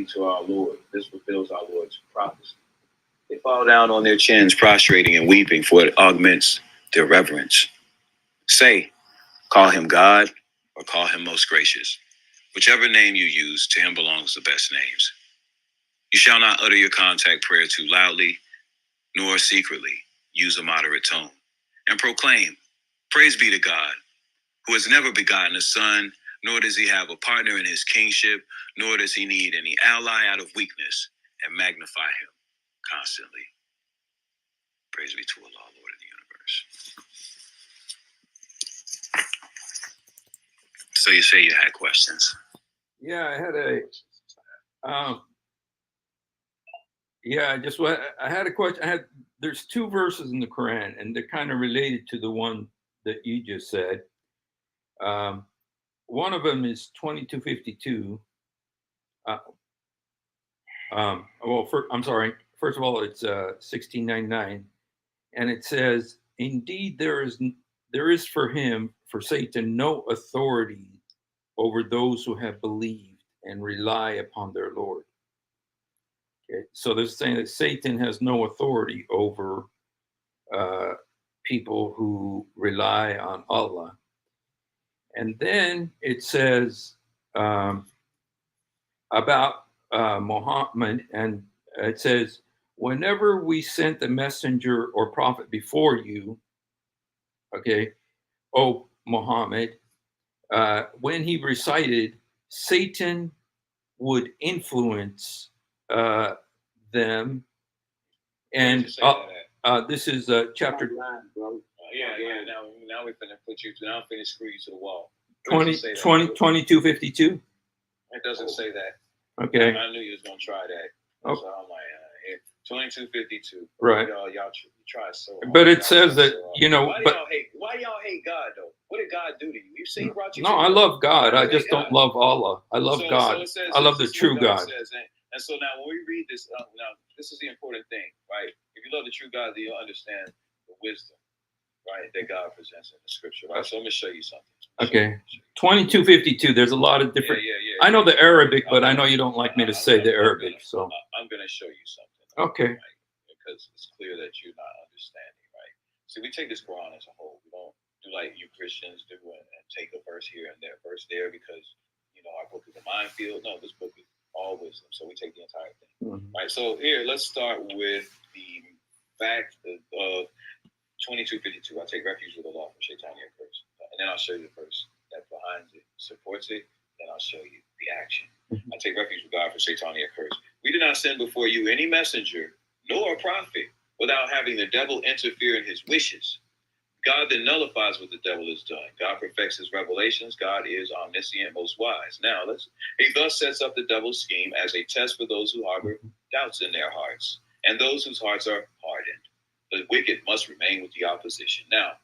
be to our Lord. This fulfills our Lord's prophecy. They fall down on their chins, prostrating and weeping, for it augments their reverence. Say, call him God or call him most gracious. Whichever name you use, to him belongs the best names. You shall not utter your contact prayer too loudly, nor secretly. Use a moderate tone. And proclaim, praise be to God, who has never begotten a son, nor does he have a partner in his kingship, nor does he need any ally out of weakness, and magnify him constantly. Praise be to Allah, Lord of the universe. So you say you had questions. Yeah, I had a question. There's two verses in the Quran, and they're kind of related to the one that you just said. One of them is 2252. First of all, it's 1699, and it says, "Indeed, there is for Satan no authority over those who have believed and rely upon their Lord." Okay, so they're saying that Satan has no authority over people who rely on Allah. And then it says about Muhammad, and it says, "Whenever we sent the messenger or prophet before you, okay, O Muhammad, when he recited, Satan would influence them." And this is chapter. Now we're finna put you. Now I'm finna screw you to the wall. 2252. It doesn't say that. Okay. I knew you was gonna try that. So I'm like, 2252. Right. Y'all try so hard. But it says that, Why y'all hate God though? What did God do to you? You see, he brought you. No, I love God. I just don't love Allah. I love God. I love the true God. And so now when we read this, now this is the important thing, right? If you love the true God, then you'll understand the wisdom, right, that God presents in the scripture, right? So let me show you something. Okay. 2252. There's a lot of different. Yeah. I know the Arabic, but I know you don't like me to say the Arabic, so. I'm gonna show you something. Okay. Right? Because it's clear that you're not understanding, right? See, we take this Quran as a whole. We don't do like you Christians do and take a verse here and there, verse there, because our book is a minefield. No, this book is all wisdom. So we take the entire thing. Mm-hmm. Right. So here, let's start with the fact of 2252. I take refuge with Allah from Shaitania curse. And then I'll show you the verse that behind it supports it. Then I'll show you the action. Mm-hmm. I take refuge with God from Shaitania curse. We did not send before you any messenger nor a prophet without having the devil interfere in his wishes. God then nullifies what the devil has done. God perfects his revelations. God is omniscient, most wise. Now, he thus sets up the devil's scheme as a test for those who harbor doubts in their hearts and those whose hearts are hardened. The wicked must remain with the opposition. Now,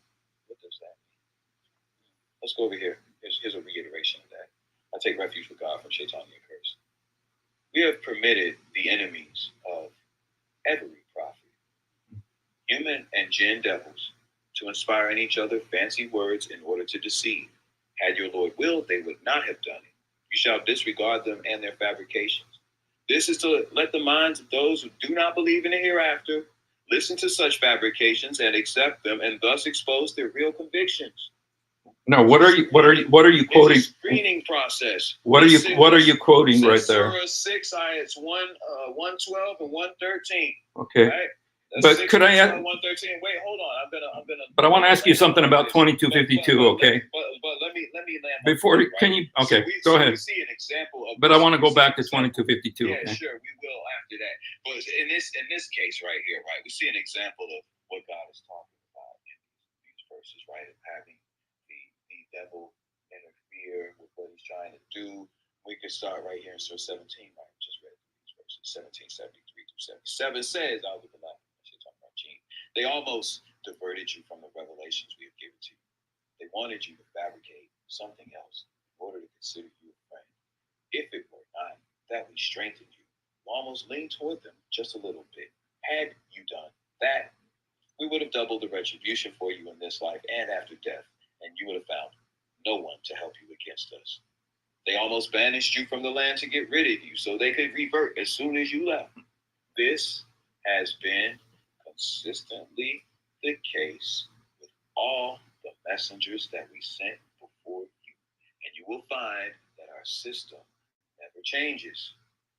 what does that mean? Let's go over here. Here's a reiteration of that. I take refuge with God from Shaitania curse. We have permitted the enemies of every prophet, human and jinn devils, to inspire in each other fancy words in order to deceive. Had your Lord willed, they would not have done it. You shall disregard them and their fabrications. This is to let the minds of those who do not believe in the hereafter listen to such fabrications and accept them, and thus expose their real convictions. Now, what are you quoting? It's a screening process. What are you quoting right there? Surah 6 ayats 112 and 113. Okay. Right? But could I ask? 113. Wait, hold on. I'm gonna. But I want to ask you something about 2252. Okay. But let me land. Before can you? Okay, go ahead. We see an example of. But I want to go back to 2252. Yeah, sure, we will after that. But in this case right here, right, we see an example of what God is talking about in these verses, right, of having the devil interfere with what he's trying to do. We can start right here in Surah 17, right? We just read these verses. 1773 through 77 says, they almost diverted you from the revelations we have given to you. They wanted you to fabricate something else in order to consider you a friend. If it were not that we strengthened you, almost leaned toward them just a little bit. Had you done that, we would have doubled the retribution for you in this life and after death, and you would have found no one to help you against us. They almost banished you from the land to get rid of you so they could revert as soon as you left. This has been consistently the case with all the messengers that we sent before you. And you will find that our system never changes,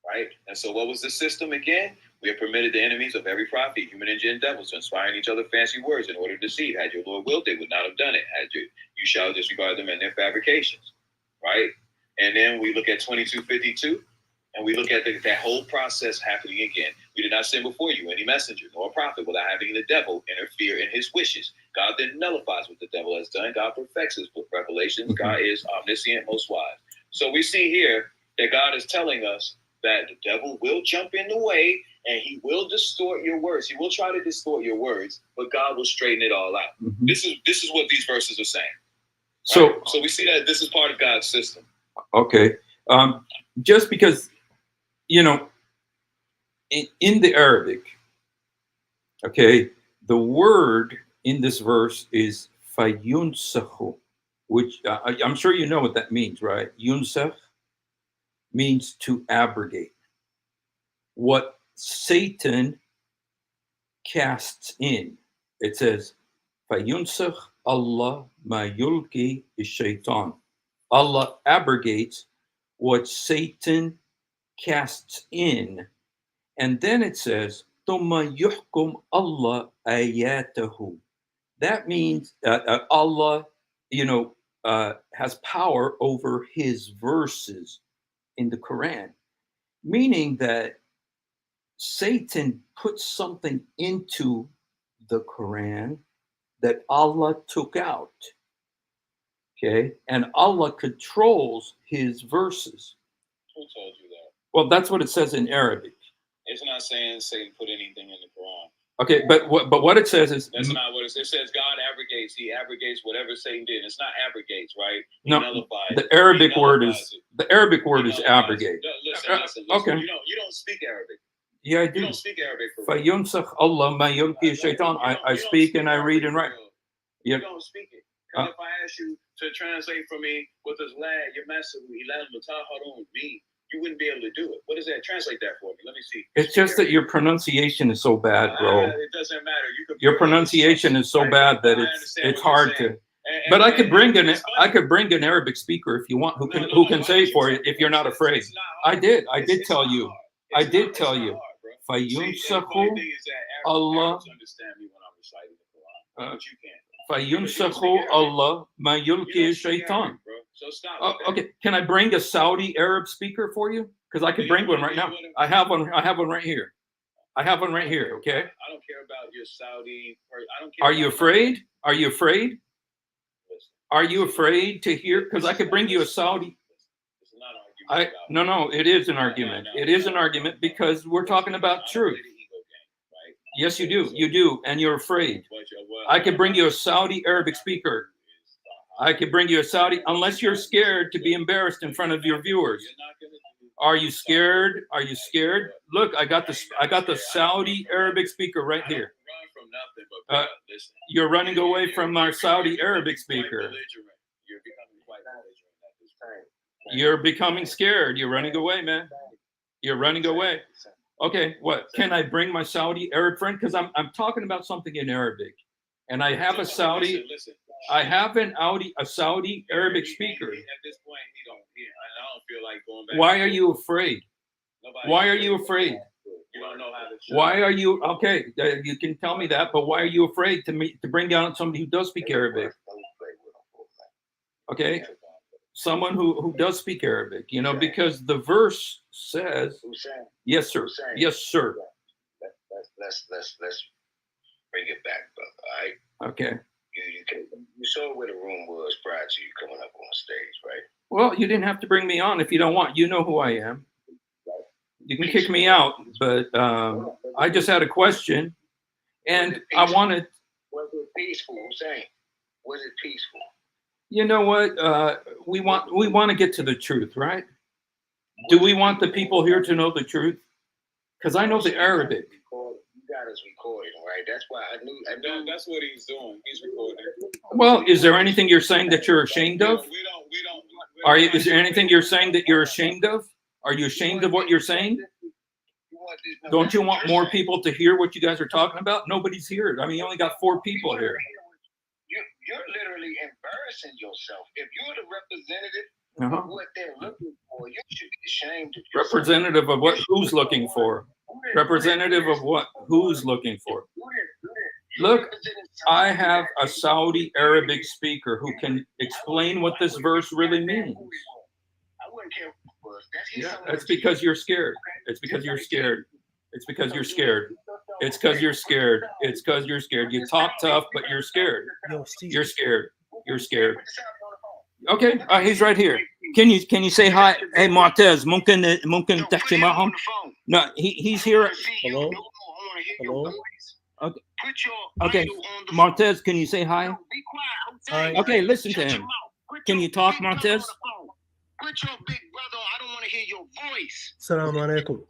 right? And so what was the system again? We have permitted the enemies of every prophet, human and jinn devils, to inspire in each other fancy words in order to deceive. Had your Lord willed, they would not have done it. You shall disregard them and their fabrications, right? And then we look at 2252, and we look at that whole process happening again. We did not send before you any messenger nor prophet without having the devil interfere in his wishes. God then nullifies what the devil has done. God perfects his revelations. God is omniscient, most wise. So we see here that God is telling us that the devil will jump in the way and he will distort your words. He will try to distort your words, but God will straighten it all out. This is what these verses are saying. Right? So we see that this is part of God's system. Okay. Just because, you know, in the Arabic, okay, the word in this verse is fayunsakhu, which I'm sure you know what that means, right? Yunsakh means to abrogate. What Satan casts in, it says, fayunsakh Allah ma yulki shaitan. Allah abrogates what Satan casts in. And then it says, ثُمَّ يُحْكُمْ Allah ayatahu. That means Allah, has power over his verses in the Quran, meaning that Satan puts something into the Quran that Allah took out. Okay, and Allah controls his verses. Who told you that? Well, that's what it says in Arabic. It's not saying Satan put anything in the Quran. Okay, but what it says is that's not what it says. It says God abrogates. He abrogates whatever Satan did. It's not abrogates, right? He no. The Arabic word is abrogate. Listen. Okay. You don't speak Arabic. Yeah, I do. You don't speak Arabic. Fayunsakh Allah ma yulki shaitan. I speak and I read and write. You don't speak it. Because if I ask you to translate for me what does la yamasahu ilal mutaharun mean, you wouldn't be able to do it. What does that? Translate that for me. Let me see. It's just that your pronunciation is so bad, bro. It doesn't matter. Your pronunciation is so bad that it's hard to. But I could bring an Arabic speaker if you want who can say it for you if you're not afraid. I did tell you. I did tell you. Fayunsakhu Allah. Fayunsakhu Allah ma yulki shaitan. Okay, can I bring a Saudi Arab speaker for you? Because I could bring one right now. I have one right here. Okay. I don't care about your Saudi. I don't care. Are you afraid? Are you afraid? Are you afraid to hear? Because I could bring you a Saudi. No, it is an argument. It is an argument because we're talking about truth. Yes, you do. You do, and you're afraid. I could bring you a Saudi Arabic speaker. I could bring you a Saudi, unless you're scared to be embarrassed in front of your viewers. Are you scared? Are you scared? Look, I got the Saudi Arabic speaker right here. You're running away from our Saudi Arabic speaker. You're becoming scared. You're running away, man. You're running away. Okay, what? Can I bring my Saudi Arab friend? Because I'm talking about something in Arabic, and I have a Saudi. I have a Saudi Arabic speaker. At this point, I don't feel like going back. Why are you afraid? Why are you afraid? You don't know how to. Why are you okay? You can tell me that, but why are you afraid to bring down somebody who does speak Arabic? Okay, someone who does speak Arabic, because the verse says, yes, sir. Yes, sir. Let's bring it back, brother. All right. Okay. You saw where the room was prior to you coming up on stage, right? Well, you didn't have to bring me on if you don't want. You know who I am. You can kick me out, but I just had a question, and I wanted. Was it peaceful? Hussein? Was it peaceful? You know what? We want to get to the truth, right? Do we want the people here to know the truth? Because I know the Arabic. You got us recording, right? That's why I knew. That's what he's doing. He's recording. Well, is there anything you're saying that you're ashamed of? We don't. Are you? Is there anything you're saying that you're ashamed of? Are you ashamed of what you're saying? Don't you want more people to hear what you guys are talking about? Nobody's here. I mean, you only got 4 people here. You're literally embarrassing yourself. If you're the representative of what they're looking for, you should be ashamed of yourself. Representative of what? Who's looking for? Representative of what? Who's looking for? Look, I have a Saudi Arabic speaker who can explain what this verse really means. I wouldn't care. Yeah, that's because you're scared. It's because you're scared. It's because you're scared. It's because you're scared. It's because you're scared. You talk tough, but you're scared. You're scared. You're scared. Okay, he's right here. Can you say hi? Hey, Martez, ممكن تحكي معهم? No, he's here. Hello? Hello? Okay. Okay, Martez, can you say hi? Hi. Okay, listen to him. Can you talk, Martez? Quit your big brother. I don't want to hear your voice. Assalamu alaikum.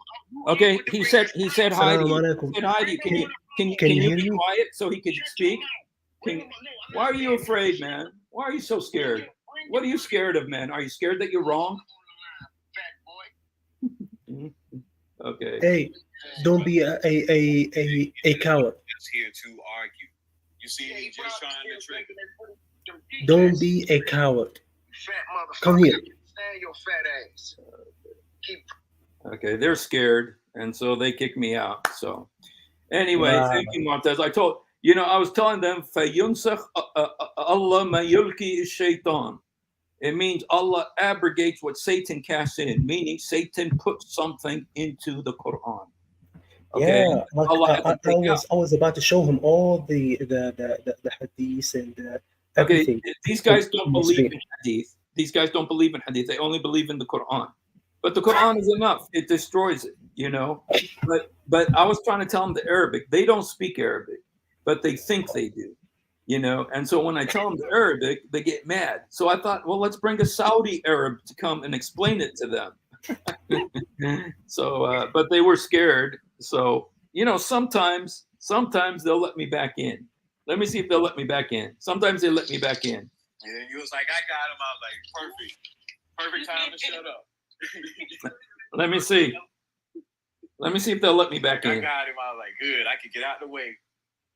Okay, he said hi to Assalamu you. alaikum. He said hi to you. Can Can you you hear be me? quiet so he can speak? Why are you afraid, man? Why are you so scared? What are you scared of, man? Are you scared that you're wrong? Okay. Hey, don't be a coward. Just here to argue. You see, he's just trying to trick. Don't be a coward. Fat motherfucker. Come here. Stand your fat ass. Keep. Okay, they're scared, and so they kick me out. So, anyway, Wow. thank you, Montez. I was telling them, فَيُنْسَخْ Allah مَا يُلْقِي الشَّيْطَانِ. It means Allah abrogates what Satan casts in, meaning Satan puts something into the Quran. Okay. Yeah, like, Allah I was about to show him all the hadith and everything. Okay, these guys don't in the believe screen. in hadith. These guys don't believe in hadith. They only believe in the Quran. But the Quran is enough. It destroys it, you know. But I was trying to tell them the Arabic. They don't speak Arabic, but they think they do, you know. And so when I tell them the Arabic, they get mad. So I thought, well, let's bring a Saudi Arab to come and explain it to them. So, but they were scared. So, you know, sometimes they'll let me back in. Let me see if they'll let me back in. Sometimes they let me back in. And you was like, I got him. I was like, perfect time to shut up. Let me see. Let me see if they'll let me back I in. got him. I was like, good. I could get out the way.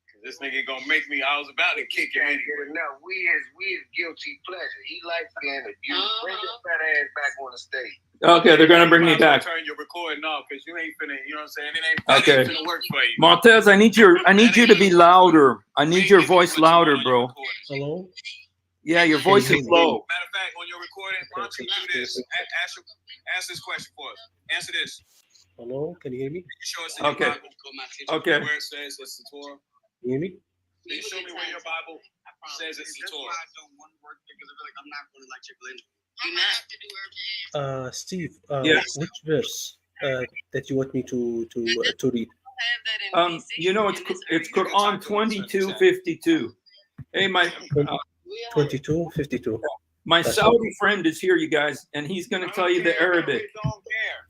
Cause this nigga gonna make me. I was about to kick him anyway. No, we is guilty pleasure. He likes being abused. Bring your fat ass back on the stage. Okay, they're gonna bring me You might back. as well turn your recording off because you ain't finna. You know what I'm saying? It Okay. ain't finna work for you. Montez, I need you to be louder. I need your voice louder, bro. Hello? Yeah, your voice is low. Matter of fact, on your recording, why don't you do this? Ask this question for us. Answer this. Hello? Can you hear me? Can you show us in your Okay. Bible Okay. where it says it's the Torah? Can you hear me? Can you show me where your Bible says it's the Torah? Steve, Yes. which verse that you want me to read? You know, it's Quran 22:52. Hey, my 22:52. my That's Saudi friend is here, you guys, and he's gonna tell you the Arabic. We don't care.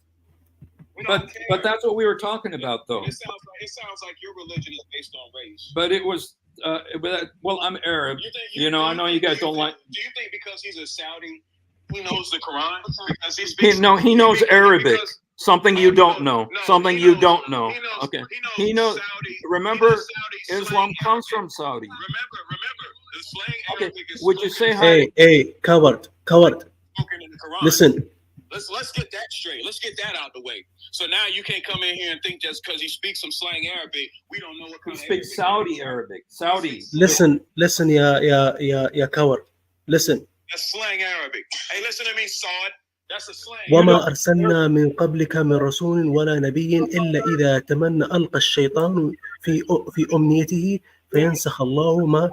We don't care. But that's what we were talking about, though. It sounds like your religion is based on race. But it was well, I'm Arab. You think, I know you guys don't like. Do you think because he's a Saudi, he knows the Quran? Because he He speaks. knows Arabic. Something you don't know. No, Something he you knows- don't know. he knows- Okay. He He knows. knows. Saudi, Remember, he knows Saudi Islam slang comes Arabic. from Saudi. Remember, the slang Okay, Arabic is would you say spoken hi? Hey, coward. in the Quran. Listen. Let's get that straight. Let's get that out the way. So now you can't come in here and think just because he speaks some slang Arabic, we don't know what He kind of speaks Arabic. Saudi Arabic. Saudi. Listen, ya coward. Listen. That's slang Arabic. Hey, listen to me, Saud. That's a slang. وما أرسلنا من قبلك من رسول ولا نبي إلا إذا تمنى ألقى الشيطان في أمنيته فينسخ الله ما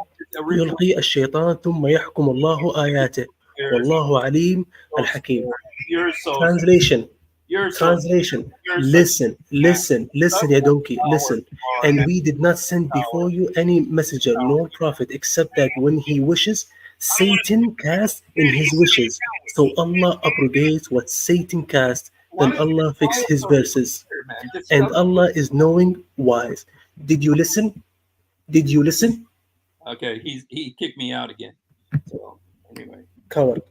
يلقي الشيطان ثم يحكم الله آياته والله عليم الحكيم. You're so. Translation. You're so. Translation. Listen, ya donkey, listen. And we did not send before you any messenger nor prophet except that when he wishes, Satan casts in his wishes. So Allah abrogates what Satan casts, then Allah fixes his verses. And Allah is knowing, wise. Did you listen? Did you listen? Okay, he kicked me out again. So anyway, Coward.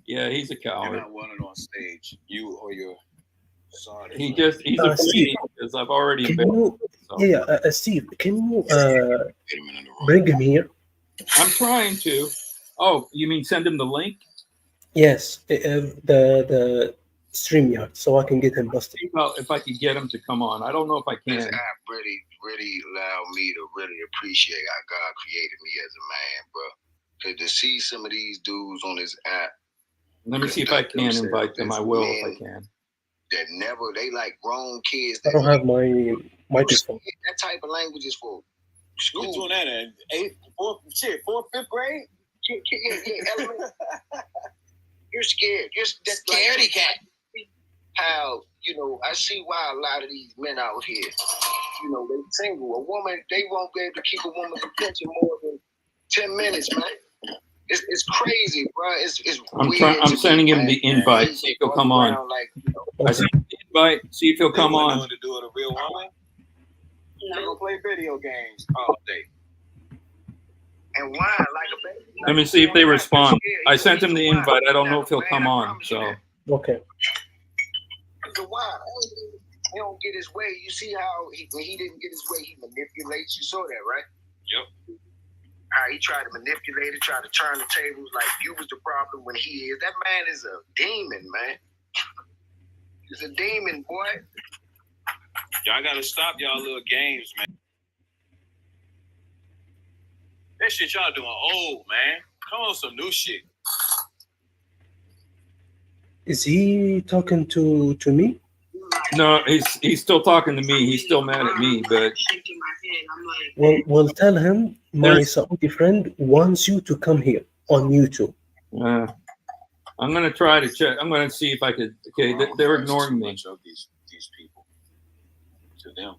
yeah, he's a You're coward. not wanted on stage, you or your son. He's afraid Steve, because I've already can embarrassed you, him, so. Steve, can you Get him in the room. bring him here? I'm trying to. Oh, you mean send him the link? Yes, the StreamYard, so I can get him busted. See if I could get him to come on. I don't know if I This can. app really allowed me to really appreciate how God created me as a man, bro. To see some of these dudes on this app Let me see if I can invite them. I will if I can. that never, they like grown kids. I That don't have my microphone. that type of language is for You're school. doing that in fourth, fifth grade? Elementary. You're scared. You're scaredy cat. How, I see why a lot of these men out here, they single. A woman, they won't be able to keep a woman's attention more than 10 minutes, man. It's crazy, bro. It's weird. I'm sending him the invite. See if he'll come on. I sent him the invite. See if he'll come on. To do it a real woman? They gonna play video games all day. And why? Like a baby. Let me see if they respond. I sent him the invite. I don't know if he'll come on. So Okay. Why? He don't get his way. You see how when he didn't get his way, he manipulates. You saw that, right? Yep. How he tried to manipulate it, tried to turn the tables like you was the problem when he is. That man is a demon, man. He's a demon, boy. Y'all gotta stop y'all little games, man. That shit y'all doing old, man. Come on, some new shit. Is he talking to me? no, he's still talking to me. He's still mad at me, but Well, tell him my Saudi friend wants you to come here on YouTube. I'm gonna try to check. I'm gonna see if I could. Okay, they're ignoring me. Of these people, to them,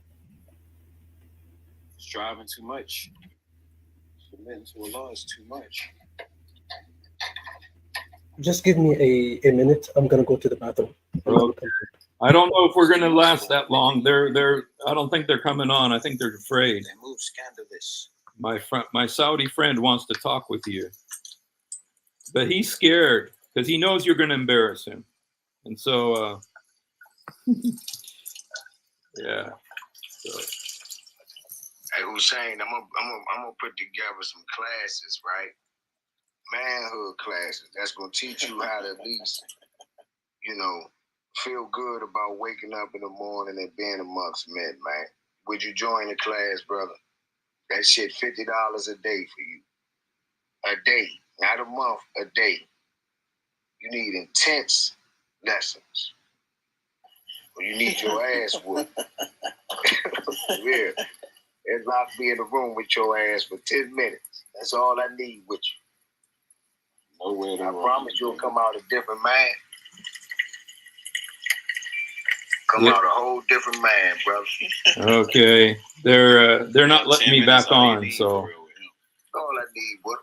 striving too much, submitting to a law is too much. Just give me a minute. I'm gonna go to the bathroom. Okay. I don't know if we're gonna last that long. I don't think they're coming on. I think they're afraid. They move scandalous. My Saudi friend wants to talk with you, but he's scared because he knows you're gonna embarrass him, and so yeah. So. Hey, Hussein, I'm gonna put together some classes, right? Manhood classes. That's gonna teach you how to at least, feel good about waking up in the morning and being amongst men, man. Would you join the class, brother? That shit $50 a day for you. A day, not a month, a day. You need intense lessons. Or you need your ass whooped. Yeah. It's lock me in the room with your ass for 10 minutes. That's all I need with you. Nowhere to I run. promise you'll come out a different man. Come out a whole different man, brother. Okay, they're not letting me back on, so All I need, what?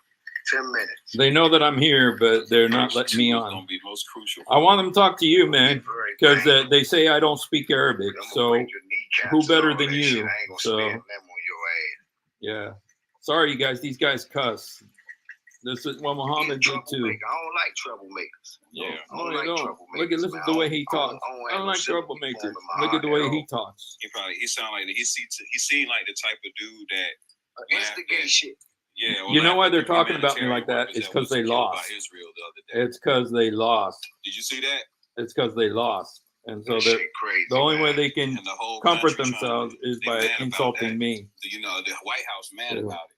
10 minutes. they know that I'm here, but they're not letting me on. Gonna be most crucial. I want them to talk to you, man, because they say I don't speak Arabic. So who better than you? So yeah, sorry, you guys. These guys cuss. This is what Muhammad did too. I don't like troublemakers. Yeah. I don't like troublemakers. Look at listen to the way he talks. I don't like troublemakers. Look at the way he talks. He sound like he seemed like the type of dude that instigate shit. Yeah. You know why they're talking about me like that? It's because they lost. Israel the other day. It's because they lost. Did you see that? It's because they lost, and so That the shit crazy, only man. way they can And the whole comfort country themselves is they by mad about insulting that. me. The White House mad Yeah. about it.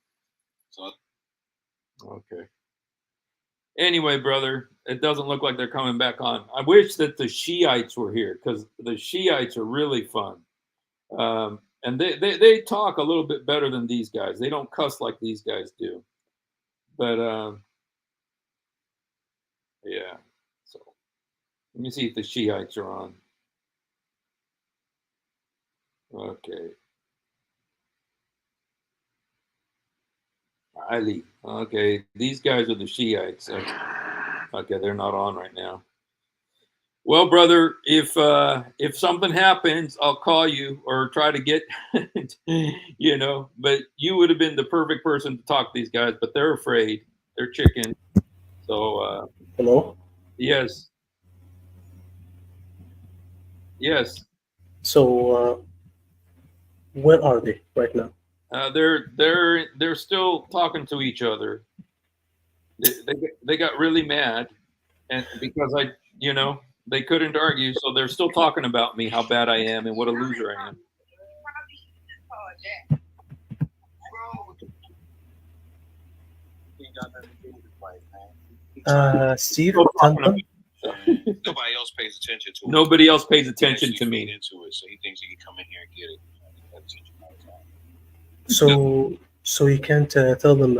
So Okay. Anyway, brother, it doesn't look like they're coming back on. I wish that the Shiites were here because the Shiites are really fun. And they talk a little bit better than these guys. They don't cuss like these guys do. But yeah. So let me see if the Shiites are on. Okay. Ali. Okay, these guys are the Shiites. Okay, they're not on right now. Well, brother, if something happens, I'll call you or try to get, you know. But you would have been the perfect person to talk to these guys, but they're afraid. They're chicken. So Hello. yes, yes. So where are they right now? They're still talking to each other. They got really mad, and because you know, they couldn't argue, so they're still talking about me, how bad I am, and what a loser I am. Steve, Still tell talking them. Nobody else pays attention to it. Nobody else pays He attention actually to feed me. into it, so he thinks he can come in here and get it. Pay attention all the time. So you can't tell them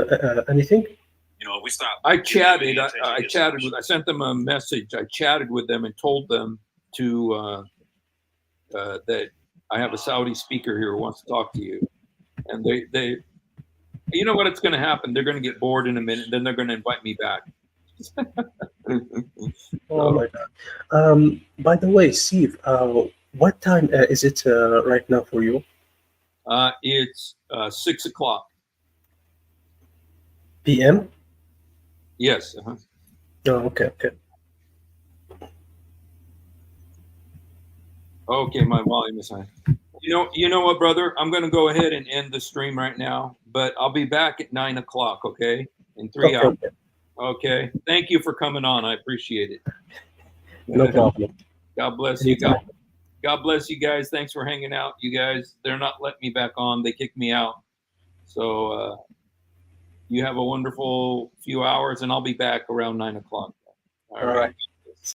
anything. You know, if we stop. I giving him chatted. any I attention, chatted he'll with. I sent them a message. I chatted with them and told them to that I have a Saudi speaker here who wants to talk to you, and they, you know what? It's going to happen. They're going to get bored in a minute. Then they're going to invite me back. Oh my God. By the way, Steve, what time is it right now for you? It's 6 o'clock. PM? Yes. Oh, okay. Okay, my volume is high. You know what, brother? I'm going to go ahead and end the stream right now, but I'll be back at 9 o'clock. Okay, in 3 hours. Okay. Okay. Thank you for coming on. I appreciate it. No problem. God bless you. God bless you guys. Thanks for hanging out. You guys, they're not letting me back on. They kicked me out. So you have a wonderful few hours, and I'll be back around 9 o'clock. All right.